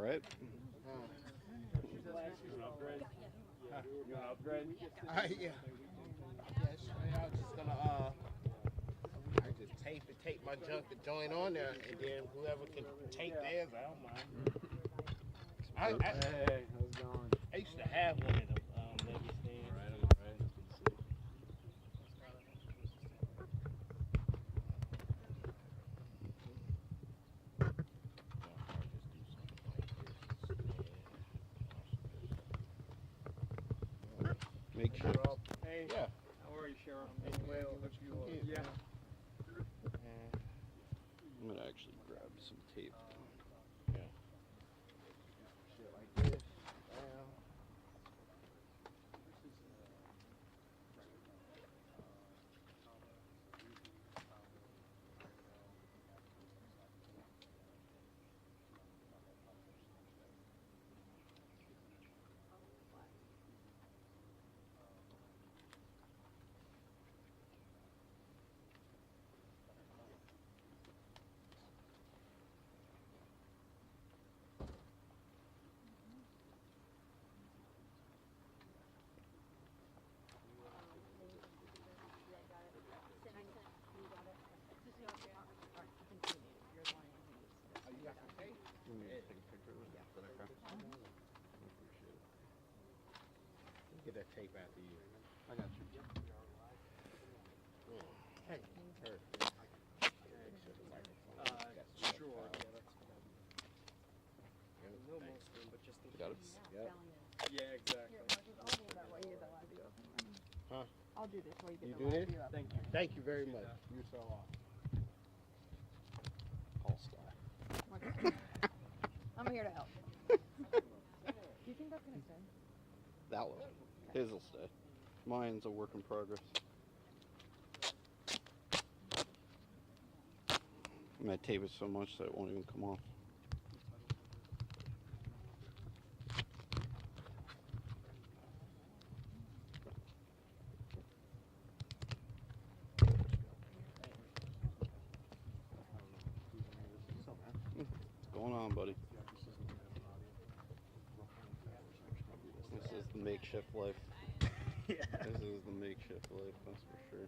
right? You gonna upgrade? You gonna upgrade? Yeah. I was just gonna I just tape my junk to join on there, and then whoever can tape theirs, I don't mind. Hey, how's it going? I used to have one of them maybe stands. All right. Makeshift. Hey. Yeah. How are you, Sheriff? Well, Yeah. I'm gonna actually grab some tape. Yeah. Shit like this. Get that tape after you. I got you. Hey, Turk. Sure. No most room, but just in Got it. case. Yep. Yeah, exactly. Huh? I'll do this while you get You the do live this? view up. Thank you. Thank you very much. You're so awesome. Paul Sky. I'm here to help. Do you think that's gonna stay? That one. His will stay. Mine's a work in progress. I'm gonna tape it so much that it won't even come off. What's going on, buddy? This is the makeshift life. Yeah. This is the makeshift life, that's for sure.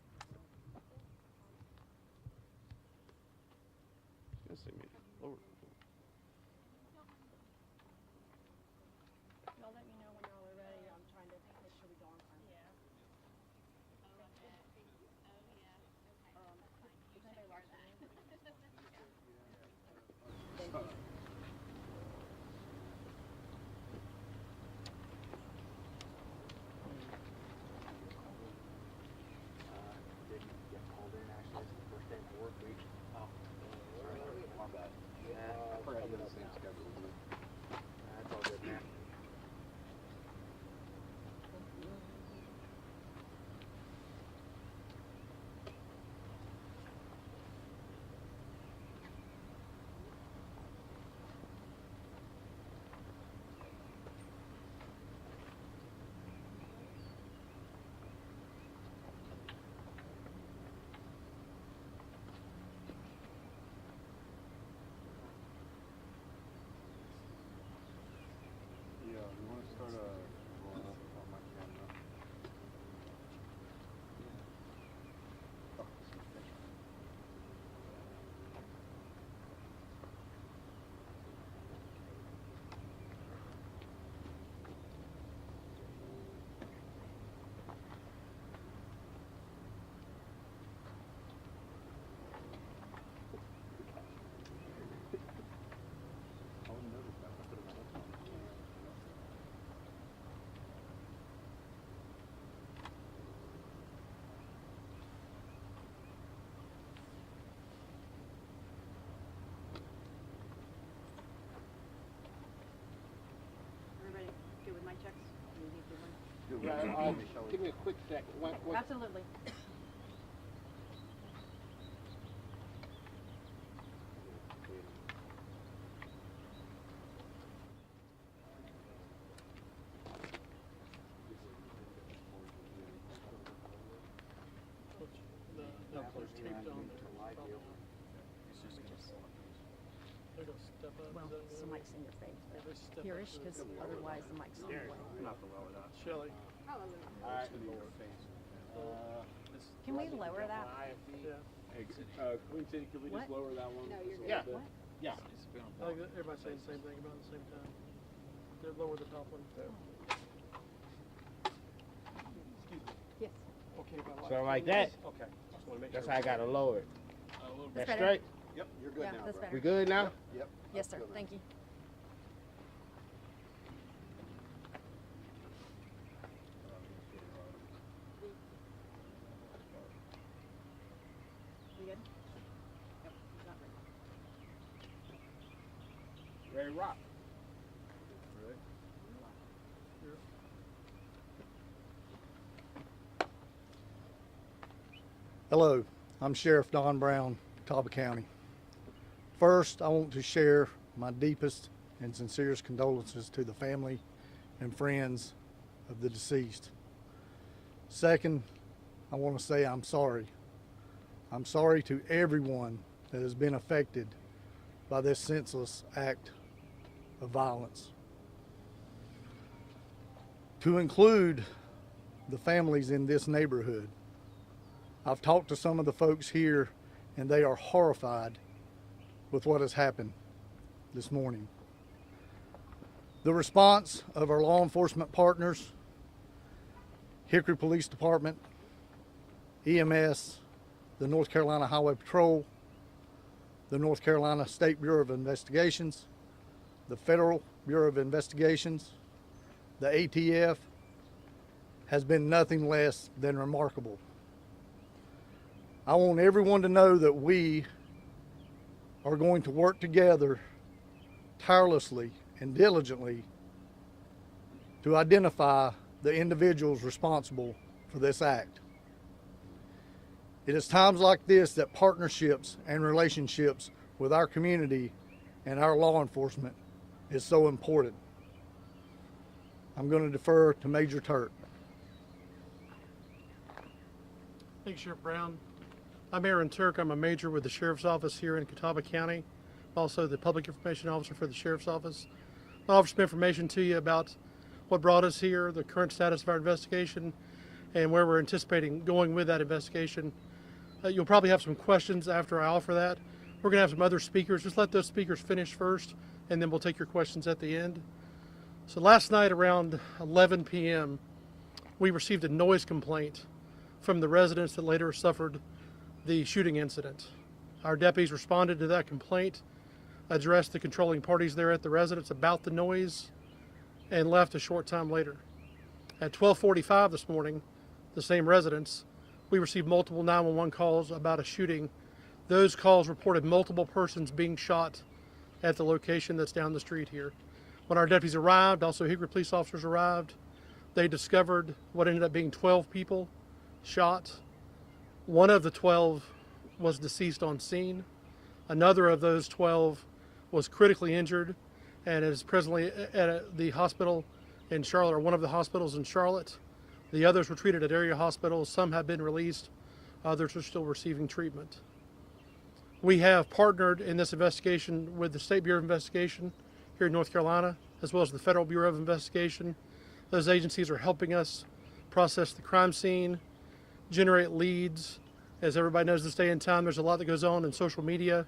I was gonna say maybe lower. Y'all let me know when y'all are ready. I'm trying to make sure we go on time. Yeah. Thank you. Didn't get called in actually. It's the first day of my work week. Oh, sorry. My bad. Yeah, I forgot Probably to the same schedule as me. That's all good, man. Yeah, we want to start rolling up on my camera. I wouldn't notice that. I put it on this one. Everybody good with my checks? Do you need to do one? Give me a quick sec. Absolutely. The taped on there. Live deal. There you go. Step up. Well, Is that so what mic's in your face, but Everybody step up here-ish, to because the- otherwise the mic's in the way. Not the lower that. Shelley. Alright, lower face. Can we lower that? Yeah. Hey, Queen City, could we just What? lower that one? No, you're just a good. little What? Yeah. I think that everybody's saying the same thing about it at the same time. They're lower the top one. Yes. Okay, about So like that. Okay. Just want to make That's sure. how I gotta lower it. That's better. straight. Yep, you're good Yeah, now, that's bro. better. We good now? Yep. Yes, sir. Thank you. We good? Yep. Ready to rock. Hello, I'm Sheriff Don Brown, Catawba County. First, I want to share my deepest and sincerest condolences to the family and friends of the deceased. Second, I want to say I'm sorry. I'm sorry to everyone that has been affected by this senseless act of violence. To include the families in this neighborhood, I've talked to some of the folks here and they are horrified with what has happened this morning. The response of our law enforcement partners, Hickory Police Department, EMS, the North Carolina Highway Patrol, the North Carolina State Bureau of Investigations, the Federal Bureau of Investigations, the ATF, has been nothing less than remarkable. I want everyone to know that we are going to work together tirelessly and diligently to identify the individuals responsible for this act. It is times like this that partnerships and relationships with our community and our law enforcement is so important. I'm going to defer to Major Turk. Thanks, Sheriff Brown. I'm Aaron Turk. I'm a major with the Sheriff's Office here in Catawba County. Also the Public Information Officer for the Sheriff's Office. I'll offer some information to you about what brought us here, the current status of our investigation, and where we're anticipating going with that investigation. You'll probably have some questions after I offer that. We're going to have some other speakers. Just let those speakers finish first, and then we'll take your questions at the end. So last night around 11 p.m., we received a noise complaint from the residents that later suffered the shooting incident. Our deputies responded to that complaint, addressed the controlling parties there at the residence about the noise, and left a short time later. At 12:45 this morning, the same residents, we received multiple 911 calls about a shooting. Those calls reported multiple persons being shot at the location that's down the street here. When our deputies arrived, also Hickory police officers arrived, they discovered what ended up being 12 people shot. One of the 12 was deceased on scene. Another of those 12 was critically injured and is presently at the hospital in Charlotte, or one of the hospitals in Charlotte. The others were treated at area hospitals. Some have been released. Others are still receiving treatment. We have partnered in this investigation with the State Bureau of Investigation here in North Carolina, as well as the Federal Bureau of Investigation. Those agencies are helping us process the crime scene, generate leads. As everybody knows this day and time, there's a lot that goes on in social media.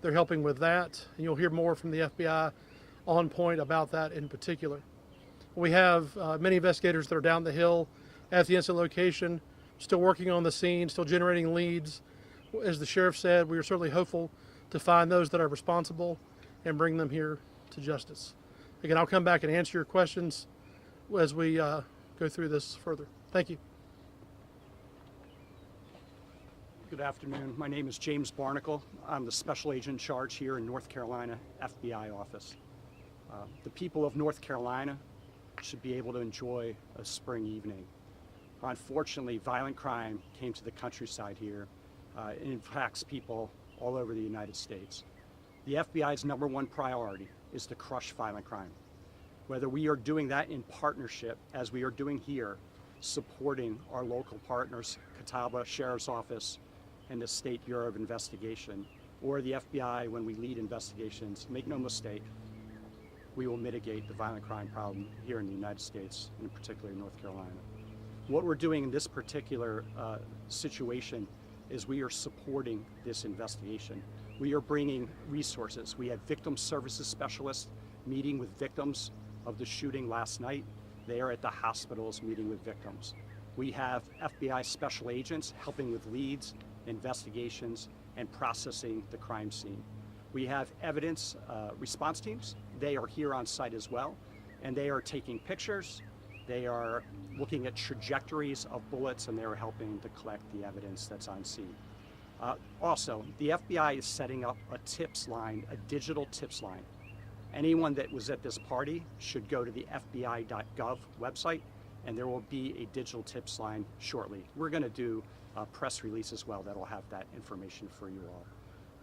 They're helping with that, and you'll hear more from the FBI on point about that in particular. We have many investigators that are down the hill at the incident location, still working on the scene, still generating leads. As the sheriff said, we are certainly hopeful to find those that are responsible and bring them here to justice. Again, I'll come back and answer your questions as we go through this further. Thank you. Good afternoon. My name is James Barnacle. I'm the special agent in charge here in North Carolina FBI office. The people of North Carolina should be able to enjoy a spring evening. Unfortunately, violent crime came to the countryside here. It impacts people all over the United States. The FBI's #1 priority is to crush violent crime. Whether we are doing that in partnership, as we are doing here, supporting our local partners, Catawba Sheriff's Office and the State Bureau of Investigation, or the FBI when we lead investigations, make no mistake, we will mitigate the violent crime problem here in the United States, and in particular in North Carolina. What we're doing in this particular situation is we are supporting this investigation. We are bringing resources. We have victim services specialists meeting with victims of the shooting last night. They are at the hospitals meeting with victims. We have FBI special agents helping with leads, investigations, and processing the crime scene. We have evidence response teams. They are here on site as well, and they are taking pictures. They are looking at trajectories of bullets, and they are helping to collect the evidence that's on scene. Also, the FBI is setting up a tips line, a digital tips line. Anyone that was at this party should go to the FBI.gov website, and there will be a digital tips line shortly. We're going to do a press release as well that'll have that information for you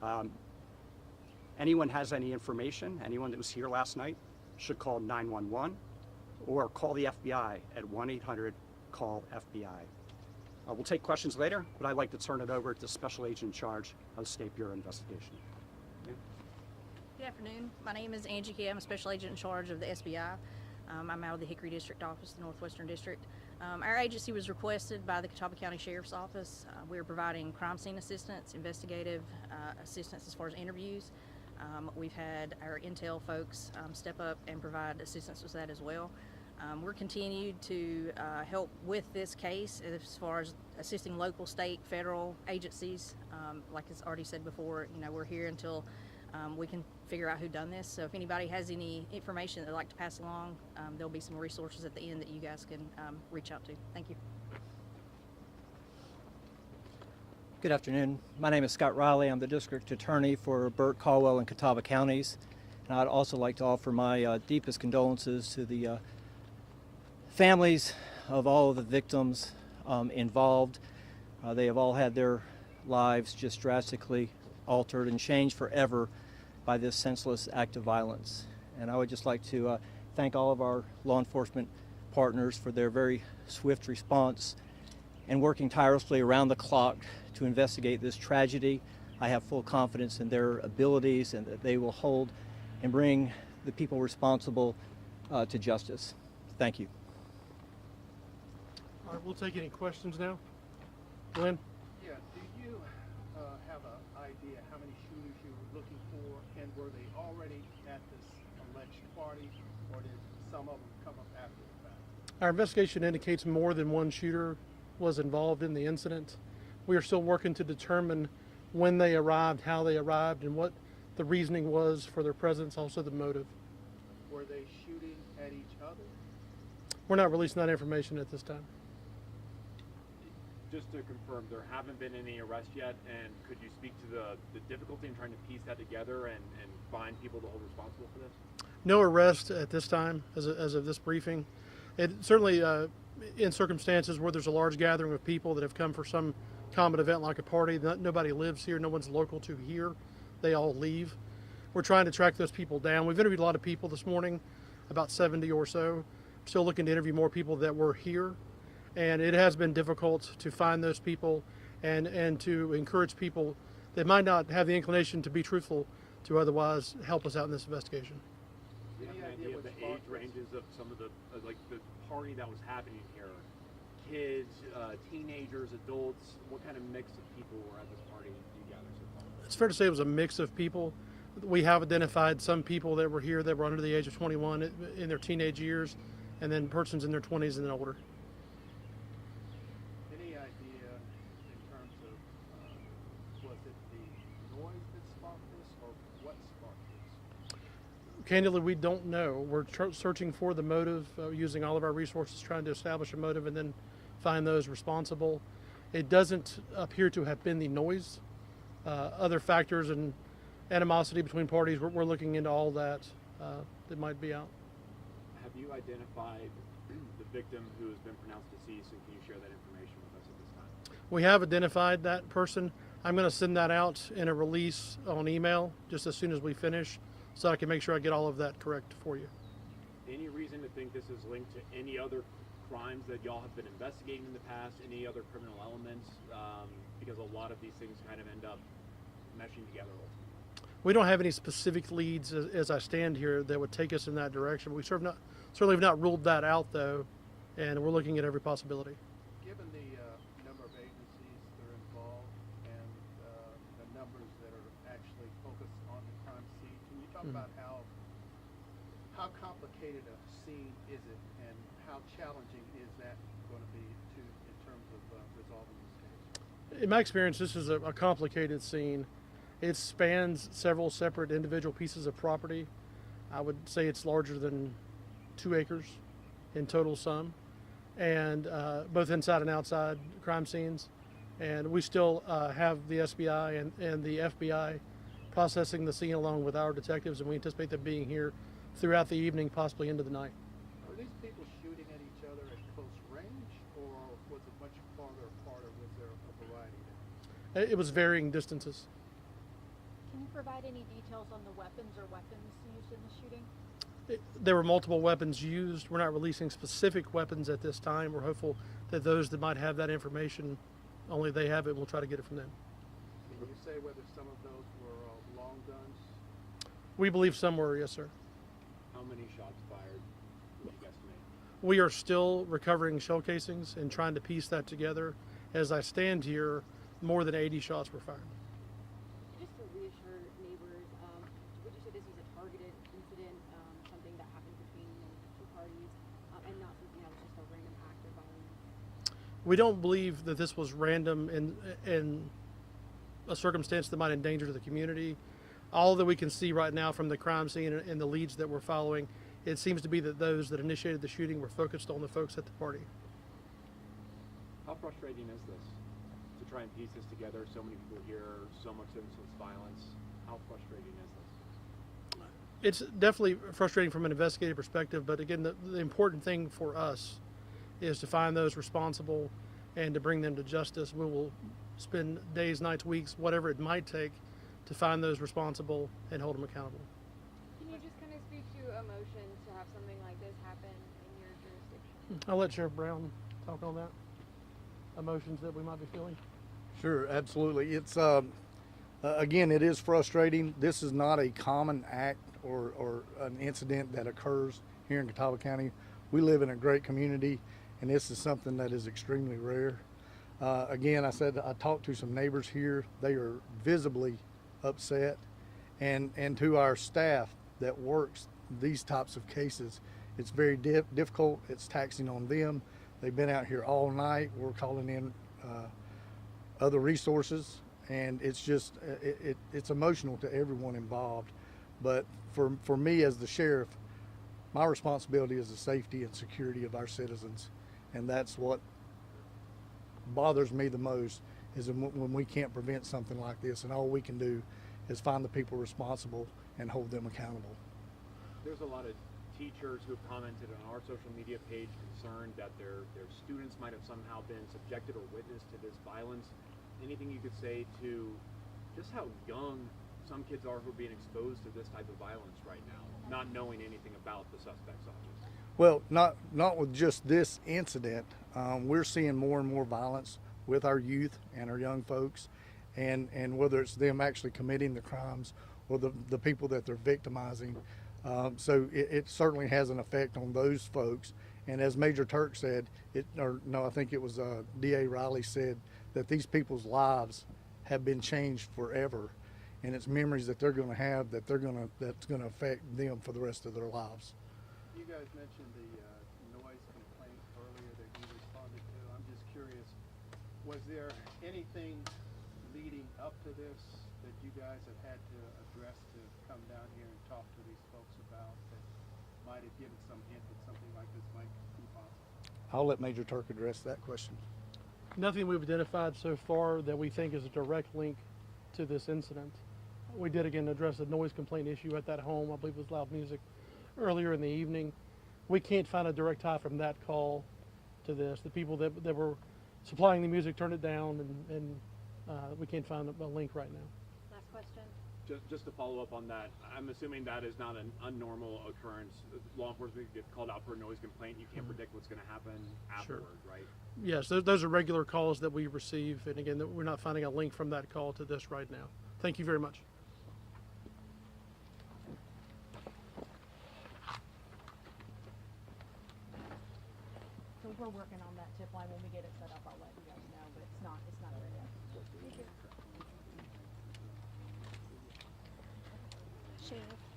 all. Anyone has any information, anyone that was here last night, should call 911 or call the FBI at 1-800-CALL-FBI. We'll take questions later, but I'd like to turn it over to the Special Agent in charge of the State Bureau of Investigation. Yeah. Good afternoon. My name is Angie K. I'm a Special Agent in charge of the SBI. I'm out of the Hickory District Office, the Northwestern District. Our agency was requested by the Catawba County Sheriff's Office. We are providing crime scene assistance, investigative assistance as far as interviews. We've had our intel folks step up and provide assistance with that as well. We're continued to help with this case as far as assisting local, state, federal agencies. Like it's already said before, we're here until we can figure out who done this. So if anybody has any information they'd like to pass along, there'll be some resources at the end that you guys can reach out to. Thank you. Good afternoon. My name is Scott Riley. I'm the district attorney for Burke, Caldwell, and Catawba counties. And I'd also like to offer my deepest condolences to the families of all of the victims involved. They have all had their lives just drastically altered and changed forever by this senseless act of violence. And I would just like to thank all of our law enforcement partners for their very swift response and working tirelessly around the clock to investigate this tragedy. I have full confidence in their abilities and that they will hold and bring the people responsible to justice. Thank you. All right, we'll take any questions now. Glenn? Yeah, do you have an idea how many shooters you were looking for, and were they already at this alleged party, or did some of them come up after the fact? Our investigation indicates more than one shooter was involved in the incident. We are still working to determine when they arrived, how they arrived, and what the reasoning was for their presence, also the motive. Were they shooting at each other? We're not releasing that information at this time. Just to confirm, there haven't been any arrests yet, and could you speak to the difficulty in trying to piece that together and find people to hold responsible for this? No arrest at this time as of this briefing. It certainly, in circumstances where there's a large gathering of people that have come for some common event like a party, nobody lives here, no one's local to here, they all leave. We're trying to track those people down. We've interviewed a lot of people this morning, about 70 or so. Still looking to interview more people that were here. And it has been difficult to find those people and to encourage people that might not have the inclination to be truthful to otherwise help us out in this investigation. Do you have an idea of the age ranges of some of the, like the party that was happening here? Kids, teenagers, adults, what kind of mix of people were at this party you gathered so far? It's fair to say it was a mix of people. We have identified some people that were here that were under the age of 21 in their teenage years, and then persons in their 20s and older. Any idea in terms of, was it the noise that sparked this, or what sparked this? Candidly, we don't know. We're searching for the motive, using all of our resources, trying to establish a motive and then find those responsible. It doesn't appear to have been the noise. Other factors and animosity between parties, we're looking into all that that might be out. Have you identified the victim who has been pronounced deceased, and can you share that information with us at this time? We have identified that person. I'm going to send that out in a release on email just as soon as we finish, so I can make sure I get all of that correct for you. Any reason to think this is linked to any other crimes that y'all have been investigating in the past, any other criminal elements? Because a lot of these things kind of end up meshing together ultimately? We don't have any specific leads as I stand here that would take us in that direction. We certainly have not ruled that out, though, and we're looking at every possibility. Given the number of agencies that are involved and the numbers that are actually focused on the crime scene, can you talk about how complicated a scene is it, and how challenging is that going to be in terms of resolving this case? In my experience, this is a complicated scene. It spans several separate individual pieces of property. I would say it's larger than 2 acres in total sum, and both inside and outside crime scenes. And we still have the SBI and the FBI processing the scene along with our detectives, and we anticipate them being here throughout the evening, possibly into the night. Were these people shooting at each other at close range, or was it much farther apart, or was there a variety there? It was varying distances. Can you provide any details on the weapons or weapons used in the shooting? There were multiple weapons used. We're not releasing specific weapons at this time. We're hopeful that those that might have that information, only they have it, we'll try to get it from them. Can you say whether some of those were long guns? We believe some were, yes, sir. How many shots fired would you guesstimate? We are still recovering shell casings and trying to piece that together. As I stand here, more than 80 shots were fired. Just to reassure neighbors, would you say this was a targeted incident, something that happened between two parties, and not something that was just a random act of violence? We don't believe that this was random in a circumstance that might endanger the community. All that we can see right now from the crime scene and the leads that we're following, it seems to be that those that initiated the shooting were focused on the folks at the party. How frustrating is this to try and piece this together? So many people here, so much senseless violence. How frustrating is this? It's definitely frustrating from an investigative perspective, but again, the important thing for us is to find those responsible and to bring them to justice. We will spend days, nights, weeks, whatever it might take to find those responsible and hold them accountable. Can you just kind of speak to emotions to have something like this happen in your jurisdiction? I'll let Sheriff Brown talk on that. Emotions that we might be feeling. Sure, absolutely. It's again, it is frustrating. This is not a common act or an incident that occurs here in Catawba County. We live in a great community, and this is something that is extremely rare. Again, I talked to some neighbors here. They are visibly upset, and to our staff that works these types of cases, it's very difficult. It's taxing on them. They've been out here all night. We're calling in other resources, and it's just it's emotional to everyone involved. But for me as the sheriff, my responsibility is the safety and security of our citizens, and that's what bothers me the most, is when we can't prevent something like this, and all we can do is find the people responsible and hold them accountable. There's a lot of teachers who have commented on our social media page concerned that their students might have somehow been subjected or witnessed to this violence. Anything you could say to just how young some kids are who are being exposed to this type of violence right now, not knowing anything about the suspects, obviously? Well, not with just this incident. We're seeing more and more violence with our youth and our young folks, and whether it's them actually committing the crimes or the people that they're victimizing. So it certainly has an effect on those folks. And as Major Turk said, I think it was D.A. Riley said that these people's lives have been changed forever, and it's memories that they're going to have that's going to affect them for the rest of their lives. You guys mentioned the noise complaint earlier that you responded to. I'm just curious, was there anything leading up to this that you guys have had to address to come down here and talk to these folks about that might have given some hint that something like this might be possible? I'll let Major Turk address that question. Nothing we've identified so far that we think is a direct link to this incident. We did again address a noise complaint issue at that home. I believe it was loud music earlier in the evening. We can't find a direct tie from that call to this. The people that were supplying the music turned it down, and we can't find a link right now. Last question. Just to follow up on that, I'm assuming that is not an unnormal occurrence. Law enforcement gets called out for a noise complaint. You can't predict what's going to happen afterward, right? Yes, those are regular calls that we receive, and again, we're not finding a link from that call to this right now. Thank you very much. So we're working on that tip line. When we get it set up, I'll let you guys know, but it's not there yet. Sheriff.